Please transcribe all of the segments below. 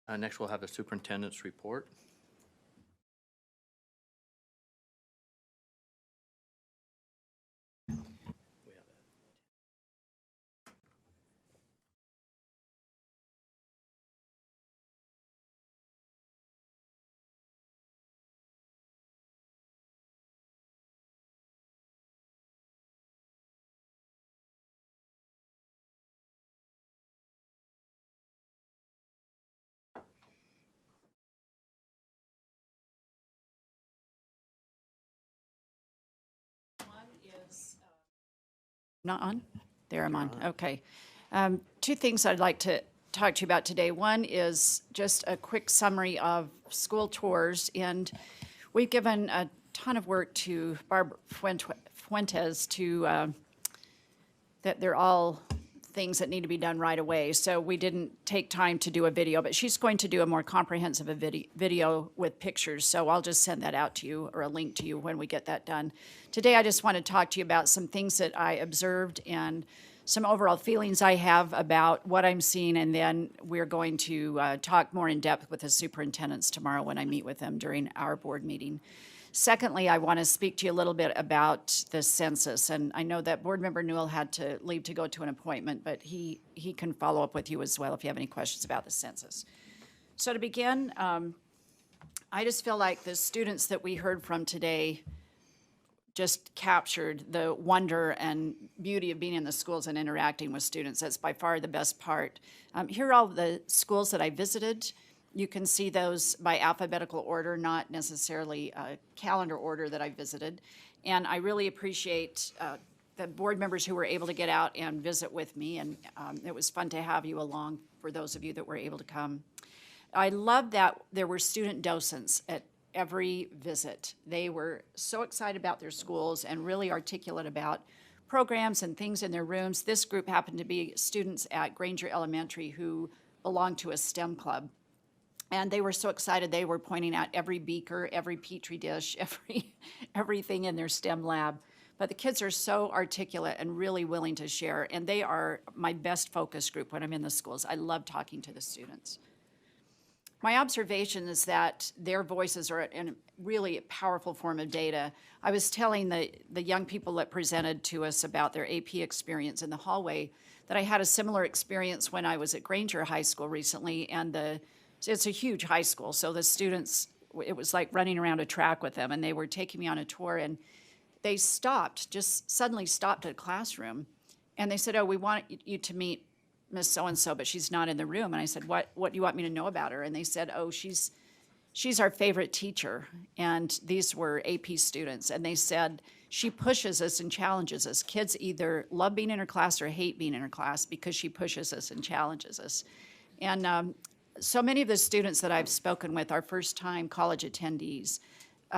Next, we'll have the superintendent's report. Not on? There, I'm on. on. Okay. Two things I'd like to talk to you about today. One is just a quick summary of school tours, and we've given a ton of work to Barb Fuentes to, that they're all things that need to be done right away. So we didn't take time to do a video, but she's going to do a more comprehensive video with pictures. So I'll just send that out to you, or a link to you when we get that done. Today, I just want to talk to you about some things that I observed and some overall feelings I have about what I'm seeing, and then we're going to talk more in depth with the superintendents tomorrow when I meet with them during our board meeting. Secondly, I want to speak to you a little bit about the census, and I know that Board Member Newell had to leave to go to an appointment, but he can follow up with you as well if you have any questions about the census. So to begin, I just feel like the students that we heard from today just captured the wonder and beauty of being in the schools and interacting with students. That's by far the best part. Here are all the schools that I visited. You can see those by alphabetical order, not necessarily a calendar order that I visited. And I really appreciate the board members who were able to get out and visit with me, and it was fun to have you along for those of you that were able to come. I love that there were student docents at every visit. They were so excited about their schools and really articulate about programs and things in their rooms. This group happened to be students at Granger Elementary who belonged to a STEM club. And they were so excited, they were pointing out every beaker, every petri dish, everything in their STEM lab. But the kids are so articulate and really willing to share, and they are my best focus group when I'm in the schools. I love talking to the students. My observation is that their voices are a really powerful form of data. I was telling the young people that presented to us about their AP experience in the hallway that I had a similar experience when I was at Granger High School recently, and it's a huge high school, so the students, it was like running around a track with them, and they were taking me on a tour, and they just suddenly stopped at a classroom, and they said, "Oh, we want you to meet Miss So-and-so, but she's not in the room." And I said, what do you want me to know about her? And they said, "Oh, she's our favorite teacher." And these were AP students, and they said, "She pushes us and challenges us. Kids either love being in her class or hate being in her class because she pushes us and challenges us." And so many of the students that I've spoken with are first-time college attendees.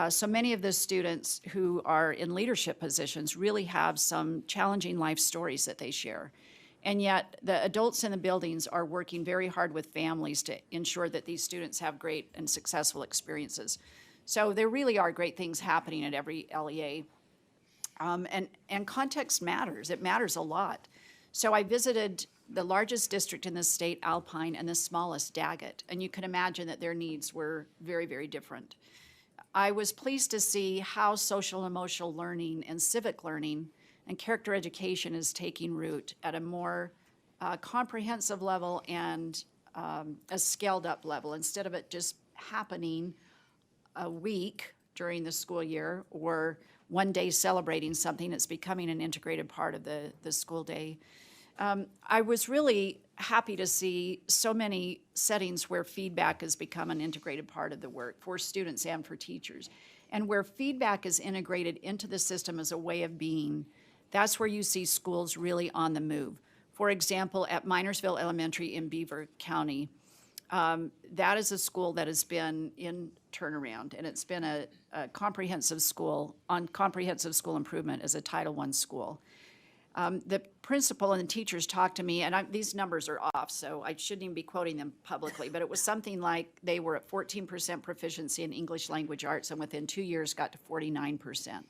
So many of the students who are in leadership positions really have some challenging life stories that they share. And yet the adults in the buildings are working very hard with families to ensure that these students have great and successful experiences. So there really are great things happening at every LEA. And context matters. It matters a lot. So I visited the largest district in the state, Alpine, and the smallest, Daggett, and you can imagine that their needs were very, very different. I was pleased to see how social and emotional learning and civic learning and character education is taking root at a more comprehensive level and a scaled up level, instead of it just happening a week during the school year or one day celebrating something. It's becoming an integrated part of the school day. I was really happy to see so many settings where feedback has become an integrated part of the work for students and for teachers. And where feedback is integrated into the system as a way of being, that's where you see schools really on the move. For example, at Minersville Elementary in Beaver County, that is a school that has been in turnaround, and it's been a comprehensive school on comprehensive school improvement as a Title I school. The principal and the teachers talked to me, and these numbers are off, so I shouldn't even be quoting them publicly, but it was something like they were at 14% proficiency in English language arts, and within 2 years got to 49%.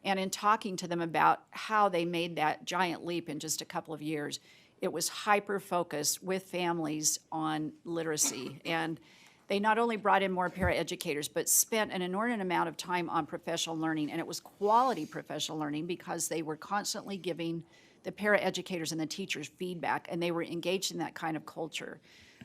And in talking to them about how they made that giant leap in just a couple of years, it was hyper-focused with families on literacy. And they not only brought in more paraeducators, but spent an inordinate amount of time on professional learning. And it was quality professional learning because they were constantly giving the paraeducators and the teachers feedback, and they were engaged in that kind of culture.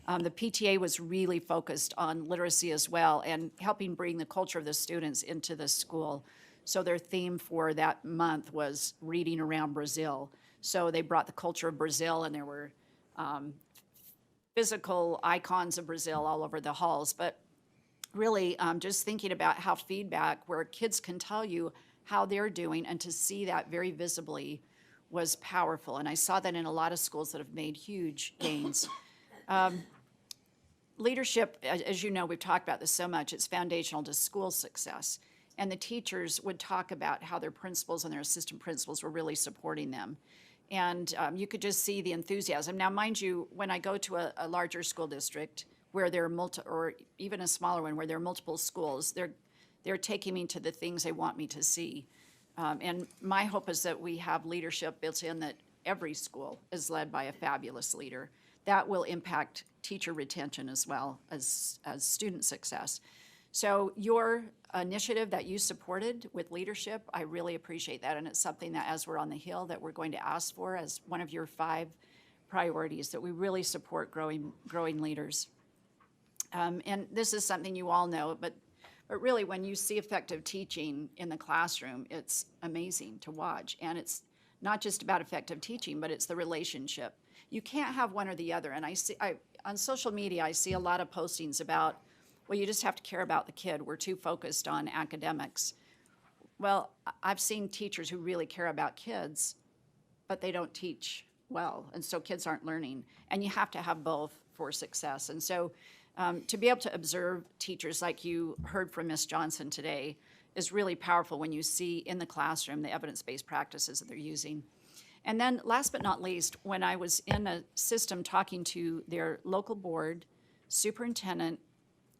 The PTA was really focused on literacy as well and helping bring the culture of the students into the school. So their theme for that month was reading around Brazil. So they brought the culture of Brazil, and there were physical icons of Brazil all over the halls. But really, just thinking about how feedback, where kids can tell you how they're doing, and to see that very visibly was powerful. And I saw that in a lot of schools that have made huge gains. Leadership, as you know, we've talked about this so much, it's foundational to school success. And the teachers would talk about how their principals and their assistant principals were really supporting them. And you could just see the enthusiasm. Now, mind you, when I go to a larger school district where there are or even a smaller one where there are multiple schools, they're taking me to the things they want me to see. And my hope is that we have leadership built in, that every school is led by a fabulous leader. That will impact teacher retention as well as student success. So your initiative that you supported with leadership, I really appreciate that. And it's something that, as we're on the Hill, that we're going to ask for as one of your 5 priorities, that we really support growing leaders. And this is something you all know, but really, when you see effective teaching in the classroom, it's amazing to watch. And it's not just about effective teaching, but it's the relationship. You can't have one or the other. And on social media, I see a lot of postings about, well, you just have to care about the kid. We're too focused on academics. Well, I've seen teachers who really care about kids, but they don't teach well. And so kids aren't learning. And you have to have both for success. And so to be able to observe teachers like you heard from Ms. Johnson today is really powerful when you see in the classroom the evidence-based practices that they're using. And then last but not least, when I was in a system talking to their local board, superintendent,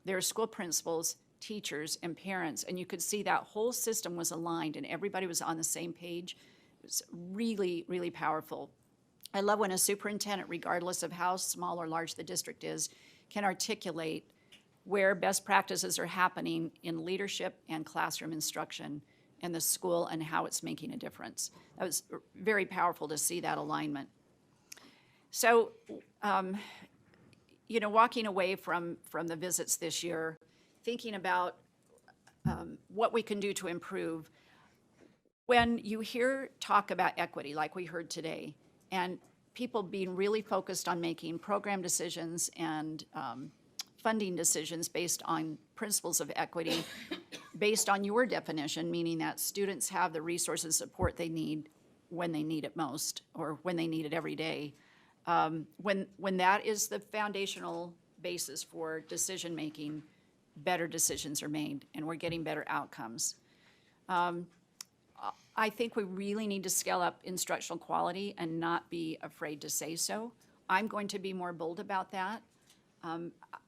their school principals, teachers, and parents, and you could see that whole system was aligned and everybody was on the same page. It was really, really powerful. I love when a superintendent, regardless of how small or large the district is, can articulate where best practices are happening in leadership and classroom instruction in the school and how it's making a difference. That was very powerful to see that alignment. So, walking away from the visits this year, thinking about what we can do to improve, when you hear talk about equity, like we heard today, and people being really focused on making program decisions and funding decisions based on principles of equity, based on your definition, meaning that students have the resources and support they need when they need it most, or when they need it every day. When that is the foundational basis for decision-making, better decisions are made, and we're getting better outcomes. I think we really need to scale up instructional quality and not be afraid to say so. I'm going to be more bold about that.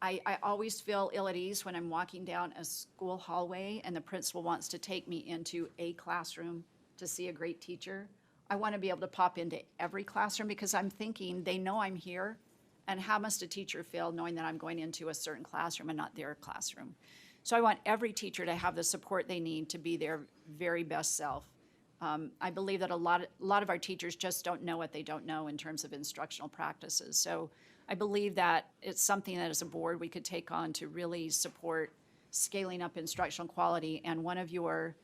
I always feel ill at ease when I'm walking down a school hallway and the principal wants to take me into a classroom to see a great teacher. I want to be able to pop into every classroom because I'm thinking they know I'm here, and how must a teacher feel knowing that I'm going into a certain classroom and not their classroom? So I want every teacher to have the support they need to be their very best self. I believe that a lot of our teachers just don't know what they don't know in terms of instructional practices. So I believe that it's something that as a board we could take on to really support scaling up instructional quality. And one of your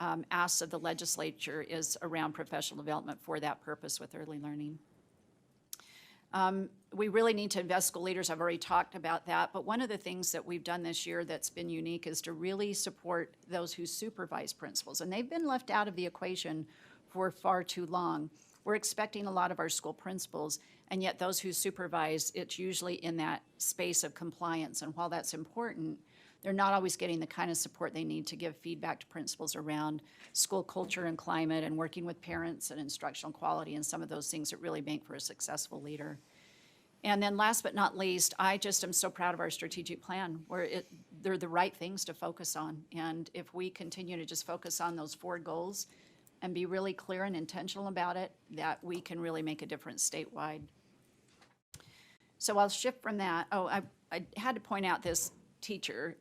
asks of the legislature is around professional development for that purpose with early learning. We really need to invest school leaders. I've already talked about that. But one of the things that we've done this year that's been unique is to really support those who supervise principals. And they've been left out of the equation for far too long. We're expecting a lot of our school principals, and yet those who supervise, it's usually in that space of compliance. And while that's important, they're not always getting the kind of support they need to give feedback to principals around school culture and climate and working with parents and instructional quality and some of those things that really make for a successful leader. And then last but not least, I just am so proud of our strategic plan where they're the right things to focus on. And if we continue to just focus on those 4 goals and be really clear and intentional about it, that we can really make a difference statewide. So I'll shift from that. Oh, I had to point out this teacher.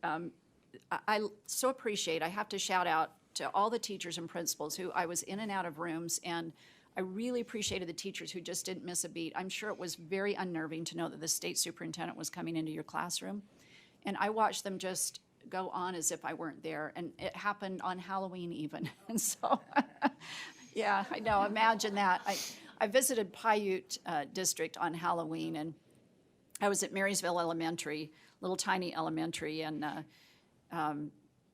I so appreciate, I have to shout out to all the teachers and principals who I was in and out of rooms, and I really appreciated the teachers who just didn't miss a beat. I'm sure it was very unnerving to know that the state superintendent was coming into your classroom. And I watched them just go on as if I weren't there. And it happened on Halloween even. And so, yeah, I know, imagine that. I visited Paiute District on Halloween, and I was at Marysville Elementary, little tiny elementary, and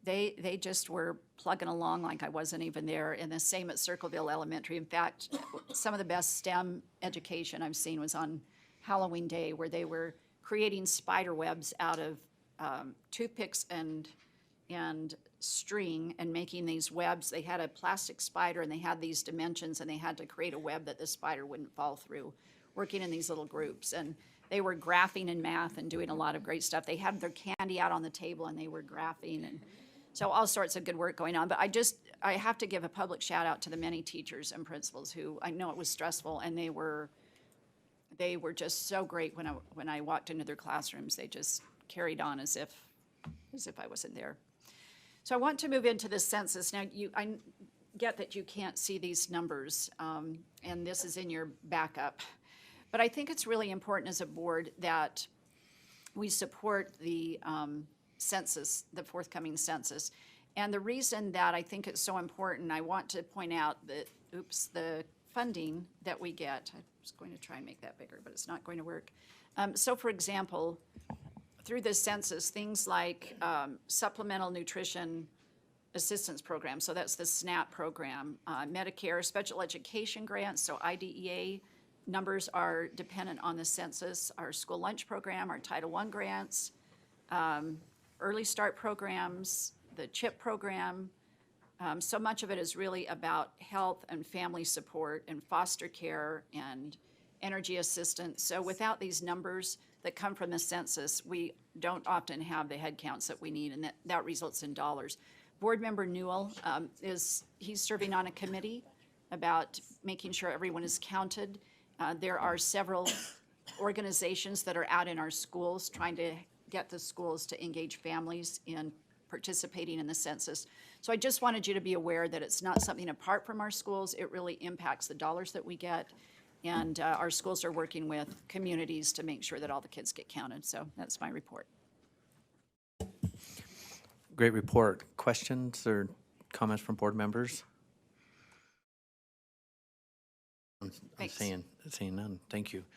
they just were plugging along like I wasn't even there. And the same at Circleville Elementary. In fact, some of the best STEM education I've seen was on Halloween Day, where they were creating spider webs out of toothpicks and string and making these webs. They had a plastic spider and they had these dimensions and they had to create a web that the spider wouldn't fall through, working in these little groups. And they were graphing in math and doing a lot of great stuff. They had their candy out on the table and they were graphing, and so all sorts of good work going on. But I have to give a public shout out to the many teachers and principals who, I know it was stressful, and they were just so great when I walked into their classrooms. They just carried on as if I wasn't there. So I want to move into the census. Now, I get that you can't see these numbers, and this is in your backup. But I think it's really important as a board that we support the census, the forthcoming census. And the reason that I think it's so important, I want to point out that, the funding that we get. I was going to try and make that bigger, but it's not going to work. So for example, through the census, things like supplemental nutrition assistance program, so that's the SNAP program, Medicare special education grants, so IDEA numbers are dependent on the census, our school lunch program, our Title I grants, early start programs, the CHIP program. So much of it is really about health and family support and foster care and energy assistance. So without these numbers that come from the census, we don't often have the head counts that we need, and that results in dollars. Board Member Newell he's serving on a committee about making sure everyone is counted. There are several organizations that are out in our schools trying to get the schools to engage families in participating in the census. So I just wanted you to be aware that it's not something apart from our schools. It really impacts the dollars that we get. And our schools are working with communities to make sure that all the kids get counted. So that's my report. Great report. Questions or comments from board members? I'm Thanks. seeing none. Thank you.